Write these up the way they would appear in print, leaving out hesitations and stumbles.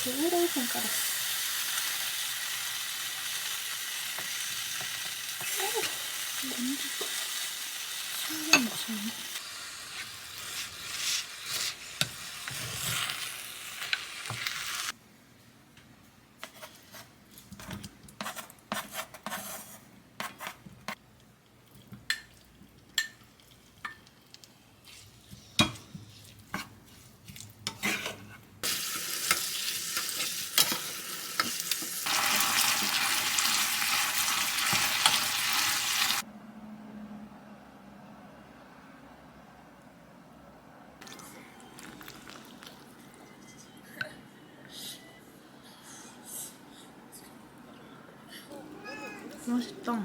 오래 손가락. 완전 신기한 맛이네. 맛있다.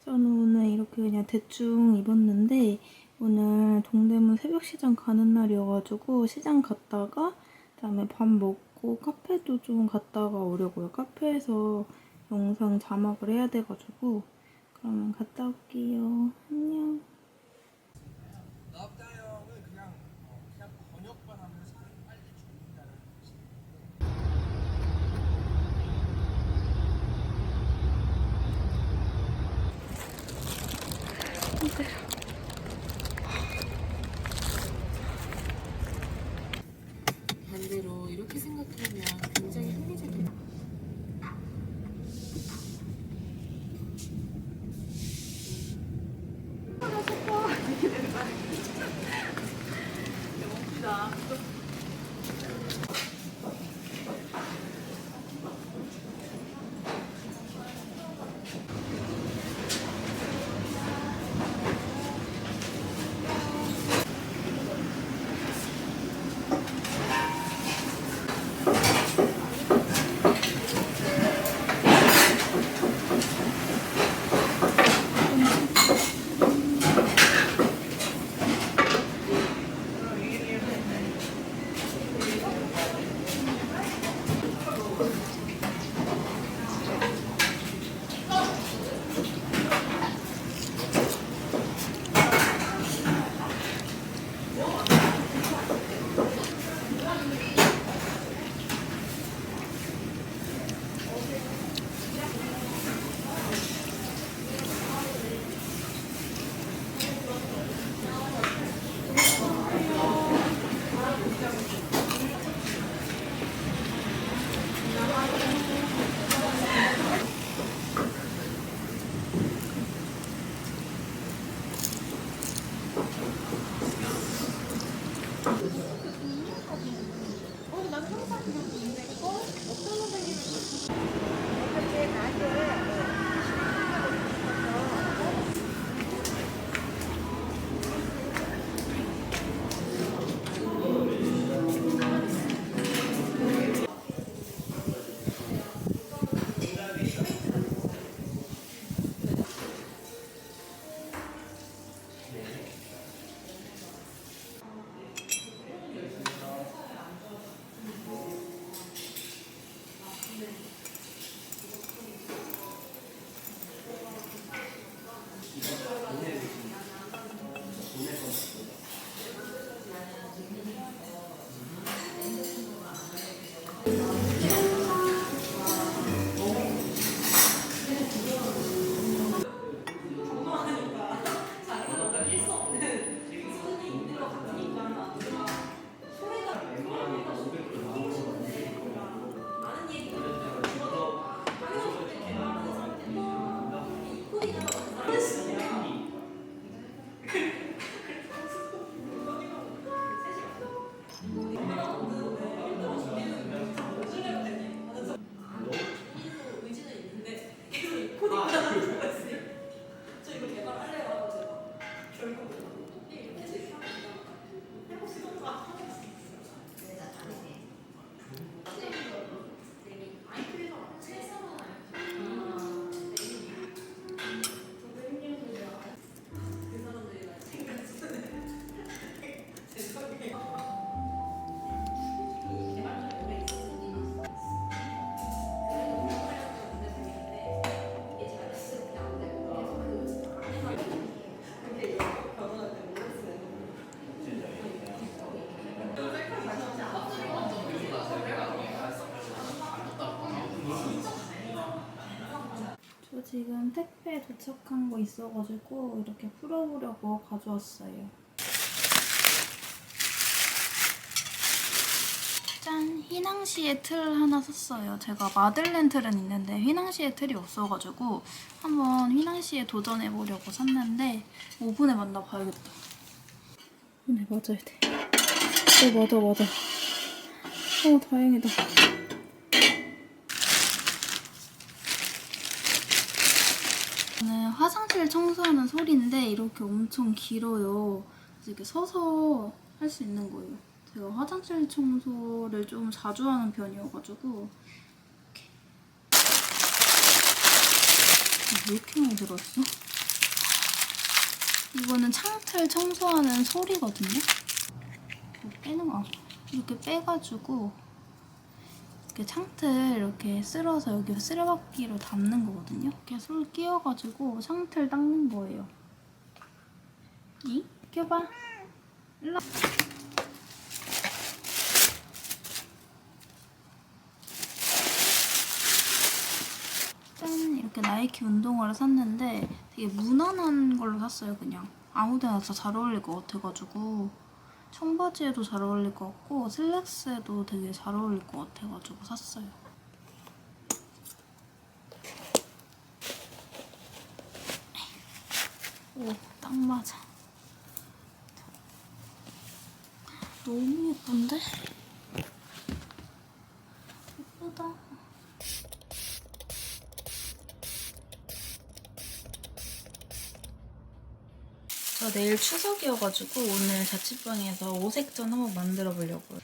저는 오늘 이렇게 그냥 대충 입었는데 오늘 동대문 새벽시장 가는 날이어가지고 시장 갔다가 그다음에 밥 먹고 카페도 좀 갔다가 오려고요. 카페에서 영상 자막을 해야 돼가지고 그러면 갔다 올게요. 안녕. 반대로 이렇게 생각하면 굉장히 합리적이에요. 저 지금 택배 도착한 거 있어가지고 이렇게 풀어보려고 가져왔어요. 짠! 휘낭시에 틀 하나 샀어요. 제가 마들렌 틀은 있는데 휘낭시에 틀이 없어가지고 한번 휘낭시에 도전해보려고 샀는데 오븐에 만나봐야겠다. 오븐에 맞아야 돼. 맞아. 다행이다. 화장실 청소하는 소리인데 이렇게 엄청 길어요. 그래서 이렇게 서서 할 수 있는 거예요. 제가 화장실 청소를 좀 자주 하는 편이어가지고 이렇게. 왜 이렇게 많이 들었어? 이거는 창틀 청소하는 소리거든요. 빼는 거 이렇게 빼가지고 이렇게 창틀 이렇게 쓸어서 여기 쓰레받기로 담는 거거든요. 이렇게 솔 끼워가지고 창틀 닦는 거예요. 껴봐. 일로. 짠! 이렇게 나이키 운동화를 샀는데 되게 무난한 걸로 샀어요. 그냥 아무데나 다 잘 어울릴 것 같아가지고 청바지에도 잘 어울릴 것 같고 슬랙스에도 되게 잘 어울릴 것 같아가지고 샀어요. 오, 딱 맞아. 너무 예쁜데? 예쁘다. 저 내일 추석이어가지고 오늘 자취방에서 오색전 한번 만들어 보려고요.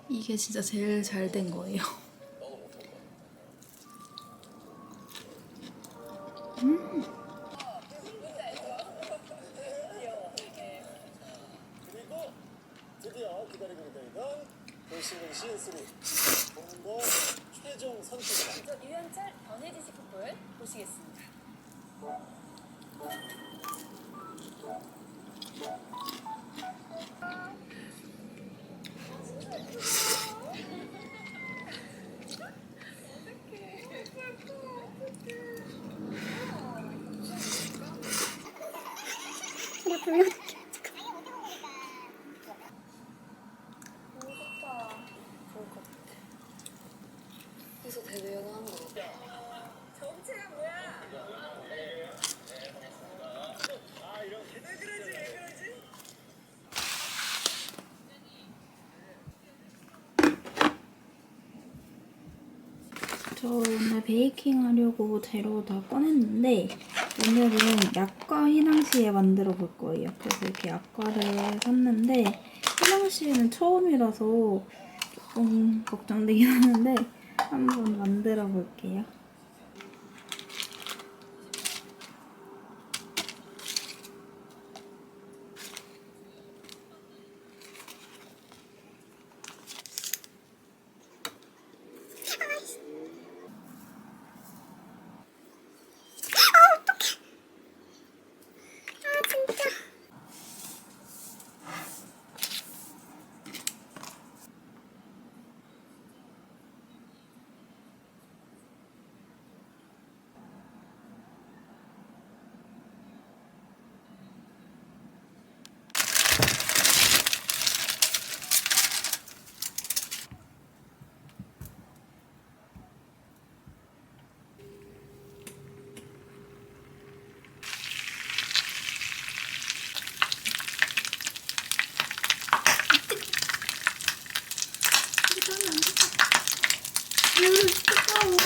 이게 진짜 제일 잘 된 거예요. 그리고 드디어 기다리고 있던 돌싱글 시즌3 본거 최종 선택입니다. 유연철 변혜지 씨 커플 보시겠습니다. 그래서 대대연한 거 같아. 정체가 뭐야? 저 오늘 베이킹 하려고 재료 다 꺼냈는데 오늘은 약과 휘낭시에 만들어 볼 거예요. 그래서 이렇게 약과를 샀는데 휘낭시에는 처음이라서 조금 걱정되긴 하는데 한번 만들어 볼게요. 뜨거워.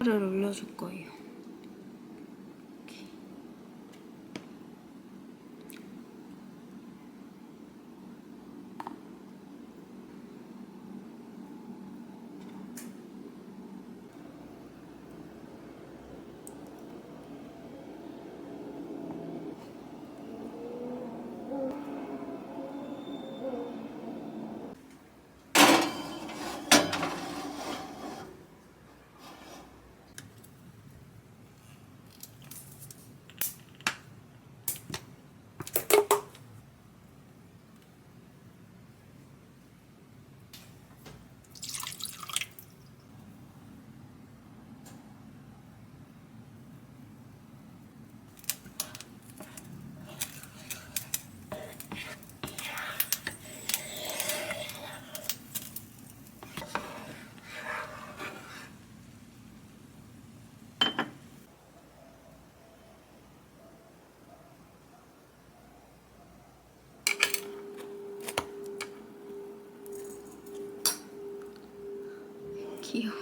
를 올려줄 거예요. 귀여워.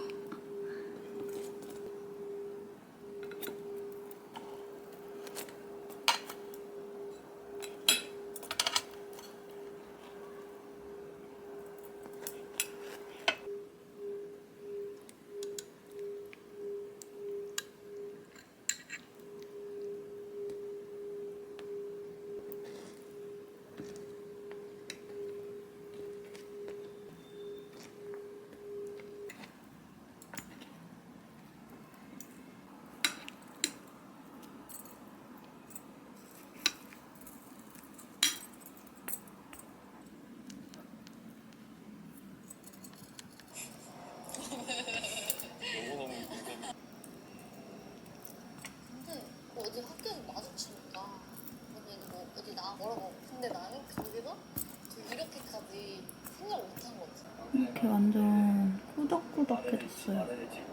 근데 뭐 어디 학교에서 마주치니까 언니는 뭐 어디 나 뭐라고 근데 나는 거기서 이렇게까지 생각 못한 거지. 이렇게 완전 꾸덕꾸덕해졌어요. 얹어놔야지.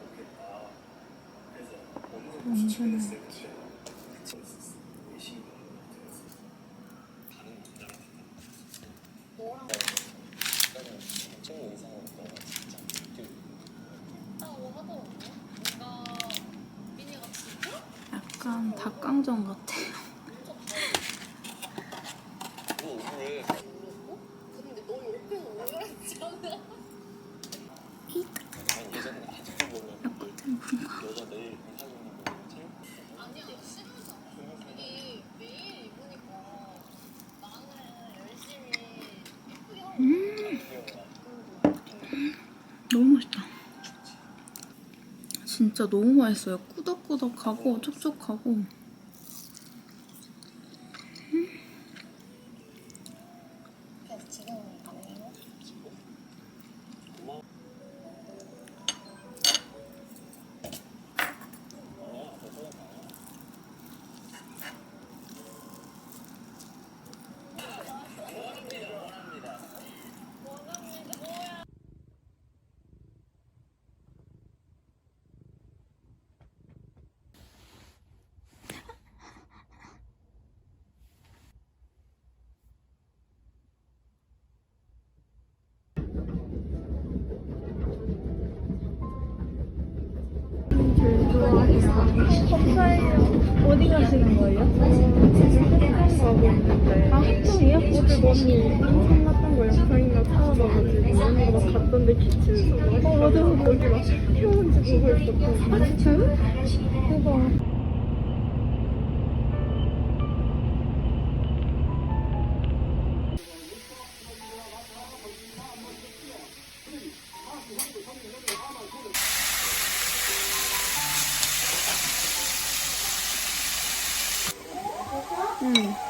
너랑 정체의 의상은 너가 진짜 했다고 하더라고요. 뭔가 민이가 진짜 약간 닭강정 같아요. 너 얼굴에 모르고 근데 너 옆에서 오열했잖아. 난 예전에 아직도 보면 약간 뭔가 너가 내일 인사 주는 거 제일 아니야 싫어서 이게 매일 입으니까 나는 열심히 예쁘게 하고 너무 맛있다. 진짜 너무 맛있어요. 꾸덕꾸덕하고 촉촉하고. 그래서 지금 아니에요? 어디 가시는 거예요? 가고 있는데 아, 학동이요? 어제 너무 인상 같던 거 영상인가 찾아봐가지고 언니가 막 갔던데 키친에서 막 맞아. 거기 막 휴먼지 보고 있었거든. 아, 진짜요? 대박. 응.